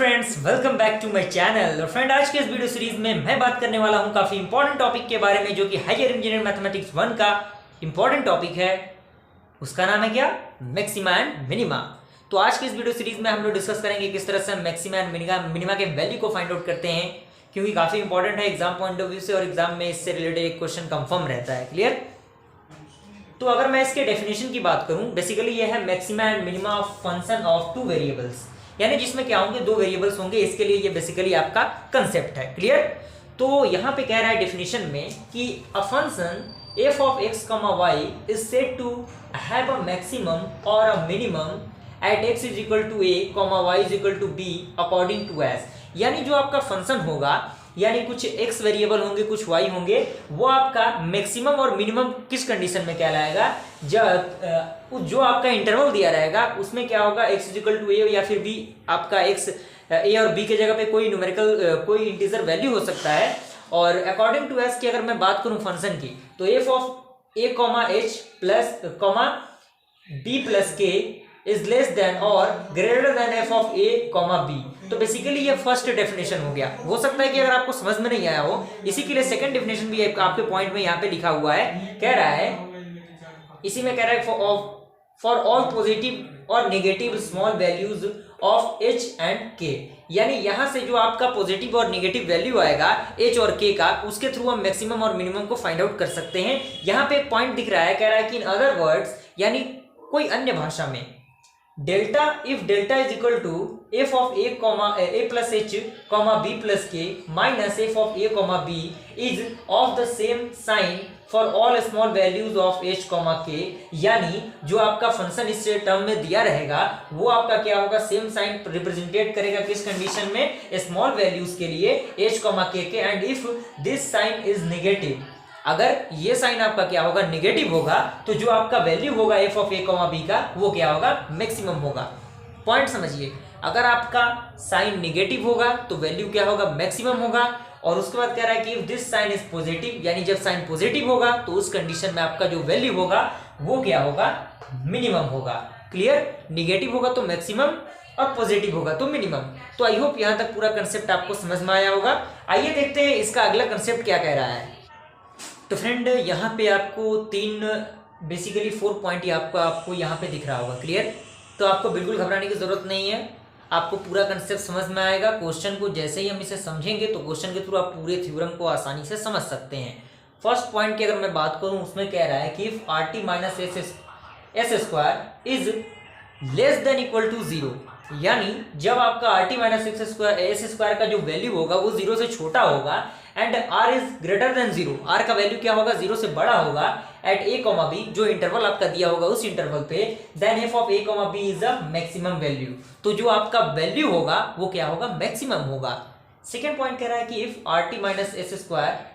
Friends, welcome back to my channel. और friend, आज के इस वीडियो सीरीज में मैं बात करने वाला हूं काफी इंपॉर्टेंट टॉपिक के बारे में, जो कि हायर इंजीनियर मैथमेटिक्स 1 का इंपॉर्टेंट टॉपिक है। उसका नाम है क्या? Maxima and minima. तो आज की इस वीडियो सीरीज में हम लोग डिस्कस करेंगे किस तरह से हम मैक्सिमा एंड मिनिमा के वैल्यू को फाइंड आउट करते हैं, क्योंकि काफी इंपॉर्टेंट है एग्जाम पॉइंट ऑफ व्यू से, और एग्जाम में इससे रिलेटेड एक क्वेश्चन कंफर्म रहता है। क्लियर? तो अगर मैं इसके डेफिनेशन की बात करूं, बेसिकली ये है maxima and minima of function of two variables, यानी जिसमें क्या होंगे, दो वेरिएबल्स होंगे। इसके लिए ये बेसिकली आपका कंसेप्ट है। क्लियर? तो यहाँ पे कह रहा है डेफिनेशन में कि a function f of x, y is said to have a maximum or a minimum at x is equal to a, y is equal to b according to s। यानी जो आपका फंक्शन होगा, यानी कुछ x variable होंगे, कुछ y होंगे, वो आपका मैक्सिमम और मिनिमम किस कंडीशन में कहलाएगा? जब जो आपका इंटरवल दिया रहेगा उसमें क्या होगा, x इज इक्वल टू ए या फिर b, आपका x a और b के जगह पे कोई न्यूमेरिकल कोई इंटीजर वैल्यू हो सकता है। और अकॉर्डिंग टू s की अगर मैं बात करूं फंक्शन की, तो f of a h plus b plus k is less than और greater than f of a b। तो बेसिकली ये फर्स्ट डेफिनेशन हो गया। हो सकता है कि अगर आपको समझ में नहीं आया हो, इसी के लिए सेकंड डेफिनेशन भी आपके पॉइंट में यहाँ पे लिखा हुआ है। कह रहा है, इसी में कह रहा है फॉर ऑल पॉजिटिव और negative small values of h and k, यानी यहाँ से जो आपका पॉजिटिव और नेगेटिव वैल्यू आएगा h और k का, उसके थ्रू हम मैक्सिमम और मिनिमम को फाइंड आउट कर सकते हैं। यहाँ पे एक पॉइंट दिख रहा है, कह रहा है कि इन अदर वर्ड्स, यानी कोई अन्य भाषा में, delta if delta is equal to f of a plus h b plus k minus f of a b is of the same sign for all small values of h k, यानी जो आपका function इस term में दिया रहेगा वो आपका क्या होगा, सेम साइन रिप्रेजेंटेट करेगा किस कंडीशन में, स्मॉल वैल्यूज के लिए h k के। And if this sign is negative, अगर ये साइन आपका क्या होगा, नेगेटिव होगा, तो जो आपका वैल्यू होगा f ऑफ a b का, वो क्या होगा, मैक्सिमम होगा। पॉइंट समझिए, अगर आपका साइन नेगेटिव होगा तो वैल्यू क्या होगा, मैक्सिमम होगा। और उसके बाद कह रहा है कि if this sign is positive, यानी जब साइन पॉजिटिव होगा तो उस कंडीशन में आपका जो वैल्यू होगा वो क्या होगा, मिनिमम होगा। क्लियर? नेगेटिव होगा तो मैक्सिमम और पॉजिटिव होगा तो मिनिमम। तो आई होप यहाँ तक पूरा कंसेप्ट आपको समझ में आया होगा। आइए देखते हैं इसका अगला कंसेप्ट क्या कह रहा है। तो फ्रेंड, यहाँ पे आपको बेसिकली 4 पॉइंट आपको यहाँ पे दिख रहा होगा। क्लियर? तो आपको बिल्कुल घबराने की जरूरत नहीं है, आपको पूरा कंसेप्ट समझ में आएगा। क्वेश्चन को जैसे ही हम इसे समझेंगे तो क्वेश्चन के थ्रू आप पूरे थ्योरम को आसानी से समझ सकते हैं। फर्स्ट पॉइंट की अगर मैं बात करूं, उसमें कह रहा है कि if RT minus S square is less than equal to 0, यानी जब आपका RT माइनस एस स्क्वायर का जो वैल्यू होगा वो 0 से छोटा होगा, and r is greater than 0, r का वैल्यू क्या होगा, 0 से बड़ा होगा, एट a b, जो इंटरवल आपका दिया होगा उस इंटरवल पे, then f of a b is a maximum value. तो जो आपका वैल्यू होगा वो क्या होगा, मैक्सिमम होगा। सेकेंड पॉइंट कह रहा है कि if RT minus S square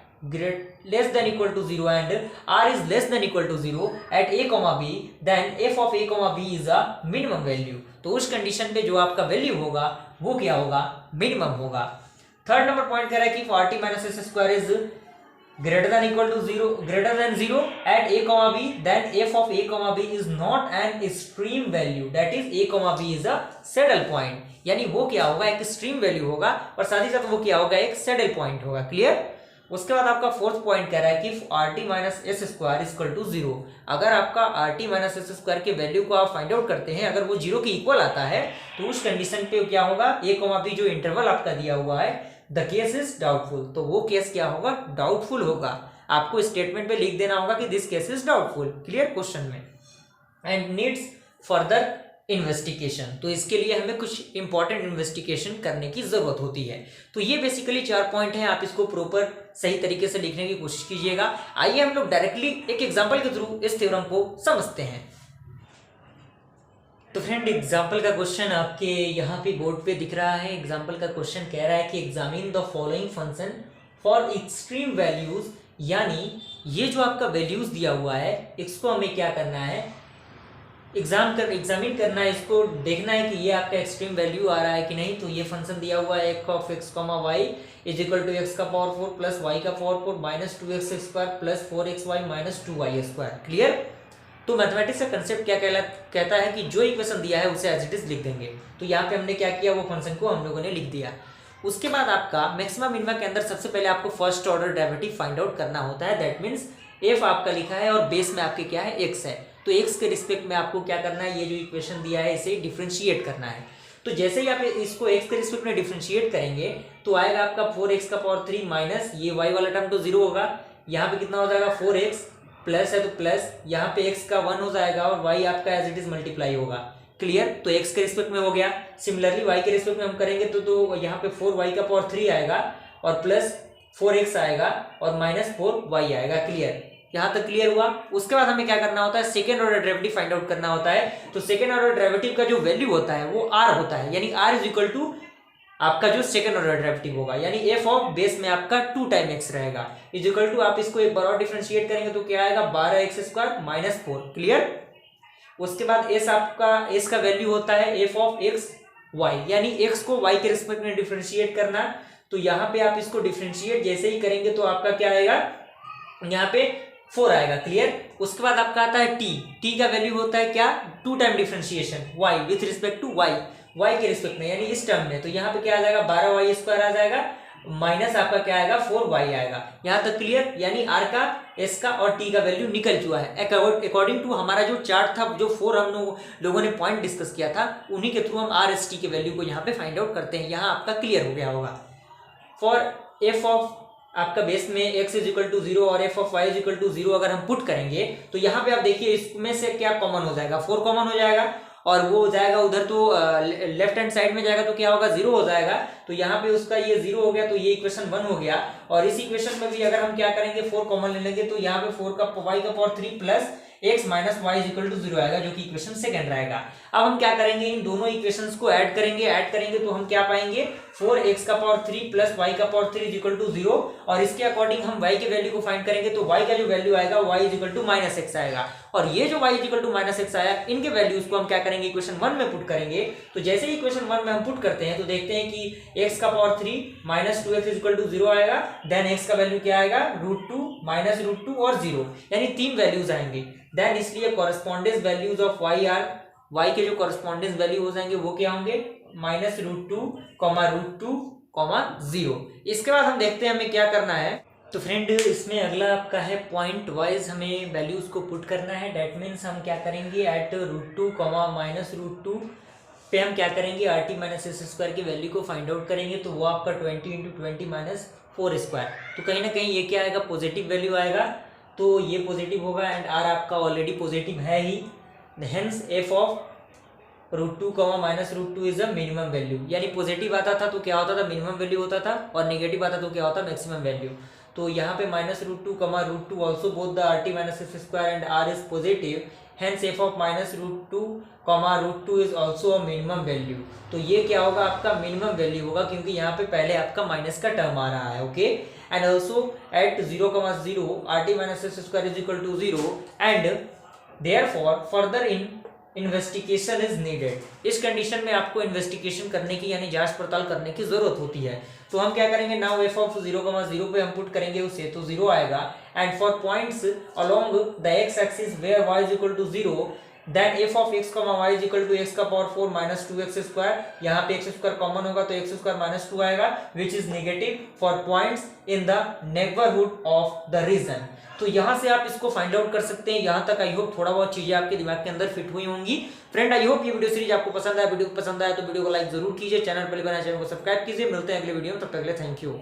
less than equal to 0 and r is less than equal to 0 at a b, then f of a b is a minimum value. तो उस condition पे जो आपका value होगा वो क्या होगा, मिनिमम होगा। थर्ड नंबर पॉइंट कह रहा है कि RT minus S square is greater than equal to 0 at a b, then f of a b is not an extreme value, that is a b is a saddle point, यानी वो क्या होगा, एक extreme value होगा और साथ ही साथ वो क्या होगा, एक सैडल पॉइंट होगा। क्लियर? उसके बाद आपका फोर्थ पॉइंट कह रहा है कि RT minus S square is equal to 0, अगर आपका RT माइनस एस स्क्वायर के वैल्यू को आप फाइंड आउट करते हैं, अगर वो 0 के इक्वल आता है तो उस कंडीशन पे क्या होगा, a b जो इंटरवल आपका दिया हुआ है, द केस इज डाउटफुल, तो वो केस क्या होगा, डाउटफुल होगा। आपको स्टेटमेंट पे लिख देना होगा कि this case is doubtful. Clear? Question में, एंड नीड्स फर्दर इन्वेस्टिगेशन, तो इसके लिए हमें कुछ इंपॉर्टेंट इन्वेस्टिगेशन करने की जरूरत होती है। तो ये बेसिकली 4 पॉइंट हैं, आप इसको प्रॉपर सही तरीके से लिखने की कोशिश कीजिएगा। आइए हम लोग डायरेक्टली एक एग्जाम्पल के थ्रू इस थ्योरम को समझते हैं। तो फ्रेंड, एग्जाम्पल का क्वेश्चन आपके यहाँ पे बोर्ड पे दिख रहा है। एग्जाम्पल का क्वेश्चन कह रहा है कि examine the following function for extreme values, यानी ये जो आपका वैल्यूज दिया हुआ है इसको हमें क्या करना है, एग्जामिन करना है, इसको देखना है कि ये आपका एक्सट्रीम वैल्यू आ रहा है कि नहीं। तो ये फंक्शन दिया हुआ है f of x y is equal to x का पावर 4 प्लस y का power 4 minus 2x square plus 4xy minus 2y square. Clear? तो मैथमेटिक्स का कंसेप्ट क्या कहता है कि जो इक्वेशन दिया है उसे एज इट इज लिख देंगे। तो यहाँ पे हमने क्या किया, वो फंक्शन को हम लोगों ने लिख दिया। उसके बाद आपका मैक्सिमा मिनिमा के अंदर सबसे पहले आपको first order derivative find out करना होता है। दैट मीन्स एफ आपका लिखा है और बेस में आपके क्या है, एक्स है। तो एक्स के रिस्पेक्ट में आपको क्या करना है, ये जो इक्वेशन दिया है इसे डिफ्रेंशिएट करना है। तो जैसे ही आप इसको एक्स के रिस्पेक्ट में डिफ्रेंशिएट करेंगे तो आएगा आपका 4x का पावर 3 माइनस ये y वाला टर्म तो 0 होगा। यहाँ पे कितना हो जाएगा, 4x प्लस है तो प्लस, यहाँ पे x का 1 हो जाएगा और y आपका एज इट इज मल्टीप्लाई होगा। क्लियर। तो x के रिस्पेक्ट में हो गया। सिमिलरली y के रिस्पेक्ट में हम करेंगे तो यहाँ पे 4y का पावर 3 आएगा और प्लस 4x आएगा और माइनस 4y आएगा। क्लियर। यहाँ तक क्लियर हुआ। उसके बाद हमें क्या करना होता है, second order derivative find out करना होता है। तो सेकेंड ऑर्डर डेरिवेटिव का जो वैल्यू होता है वो r होता है, यानी r इज इक्वल टू आपका जो सेकेंड ऑर्डर डेरिवेटिव होगा, यानी एफ ऑफ बेस में आपका 2 टाइम एक्स रहेगा इज इक्वल टू, आप इसको एक बार और डिफरेंशिएट करेंगे तो क्या आएगा, 12x² माइनस 4। क्लियर। उसके बाद एस आपका, एस का वैल्यू होता है एफ ऑफ एक्स वाई, यानी एक्स को वाई के रिस्पेक्ट में डिफरेंशिएट करना। तो यहाँ पे आप इसको डिफरेंशिएट जैसे ही करेंगे तो आपका क्या आएगा, यहाँ पे 4 आएगा। क्लियर। उसके बाद आपका आता है टी का वैल्यू होता है क्या, 2 time differentiation y with respect to y के रिस्पेक्ट में, यानी इस टर्म में। तो यहाँ पे क्या आ जाएगा, 12y² आ जाएगा माइनस आपका क्या आएगा, 4y आएगा। यहाँ तक क्लियर। यानी r का, s का और t का वैल्यू निकल चुका है। अकॉर्डिंग टू हमारा जो चार्ट था, जो 4 हम लोगों ने पॉइंट डिस्कस किया था, उन्हीं के थ्रू हम r s t के वैल्यू को यहाँ पे फाइंड आउट करते हैं। यहाँ आपका क्लियर हो गया होगा। फॉर एफ ऑफ आपका बेस में x इज इक्वल टू 0 और f of y is equal to 0 अगर हम पुट करेंगे तो यहाँ पे आप देखिए इसमें से क्या कॉमन हो जाएगा, 4 कॉमन हो जाएगा और वो जाएगा उधर, तो लेफ्ट हैंड साइड में जाएगा तो क्या होगा, 0 हो जाएगा। तो यहाँ पे उसका ये 0 हो गया, तो ये इक्वेशन 1 हो गया। और इस इक्वेशन में भी अगर हम क्या करेंगे, 4 कॉमन ले लेंगे तो यहाँ पे 4 का y का power 3 plus x minus Y is equal to 0 आएगा, जो कि इक्वेशन सेकंड रहेगा। अब हम क्या करेंगे, इन दोनों इक्वेशंस को ऐड करेंगे तो हम क्या पाएंगे, 4x का पावर 3 प्लस y का पावर 3 इज इक्वल टू 0। और इसके अकॉर्डिंग हम y के वैल्यू को फाइंड करेंगे तो y का जो वैल्यू आएगा y is equal to minus X आएगा। और ये जो y is equal to minus X आया, इनके वैल्यूज को हम क्या करेंगे, इक्वेशन 1 में पुट करेंगे। तो जैसे ही इक्वेशन 1 में हम पुट करते हैं तो देखते हैं कि x का power 3 minus 2x is equal to 0 आएगा। देन x का वैल्यू क्या आएगा, √2 माइनस √2 और 0, यानी 3 वैल्यूज आएंगे। देन इसलिए कॉरेस्पॉन्डेंस वैल्यूज ऑफ y के जो कॉरेस्पॉन्डेंस वैल्यू हो जाएंगे वो क्या होंगे, माइनस √2, √2, 0। इसके बाद हम देखते हैं हमें क्या करना है। तो फ्रेंड इसमें अगला आपका है पॉइंट वाइज हमें वैल्यूज को पुट करना है। डेट मीन्स हम क्या करेंगे, एट √2, माइनस √2 पे हम क्या करेंगे, RT माइनस s² की वैल्यू को फाइंड आउट करेंगे। तो वो आपका 20 × 20 माइनस 4²। तो कहीं ना कहीं ये क्या आएगा, पॉजिटिव वैल्यू आएगा। तो ये पॉजिटिव होगा एंड r आपका ऑलरेडी पॉजिटिव है ही। Hence F of √2, minus √2 is a minimum value, यानी पॉजिटिव आता था तो क्या होता था, मिनिमम वैल्यू होता था, और नेगेटिव आता तो क्या होता, मैक्सिमम वैल्यू। तो यहाँ पे minus √2, √2 also both the RT minus s² and r is positive. Hence F of minus √2, √2 is also a minimum value. तो ये क्या होगा, आपका मिनिमम वैल्यू होगा, क्योंकि यहाँ पे पहले आपका माइनस का टर्म आ रहा है। Okay. And also at 0,0 RT minus s² is equal to 0 and therefore further investigation is needed. इस कंडीशन में आपको इन्वेस्टिगेशन करने की, यानी जांच पड़ताल करने की जरूरत होती है। तो हम क्या करेंगे, नाउ एफ ऑफ 0,0 पे हम पुट करेंगे उसे, तो 0 आएगा। And for points along the X axis where y is equal to 0, then F of x, y is equal to x का पावर 4 माइनस 2x²। यहाँ पे x² कॉमन होगा तो x² माइनस 2 आएगा, which is negative for points in the neighbourhood of the region. तो यहाँ से आप इसको फाइंड आउट कर सकते हैं। यहाँ तक आई होप थोड़ा बहुत चीजें आपके दिमाग के अंदर फिट हुई होंगी। फ्रेंड आई होप ये वीडियो सीरीज आपको पसंद आया। वीडियो पसंद आया तो वीडियो को लाइक जरूर कीजिए, चैनल पर बना चैनल को सब्सक्राइब कीजिए। मिलते हैं अगले वीडियो में, तब तक के लिए थैंक यू।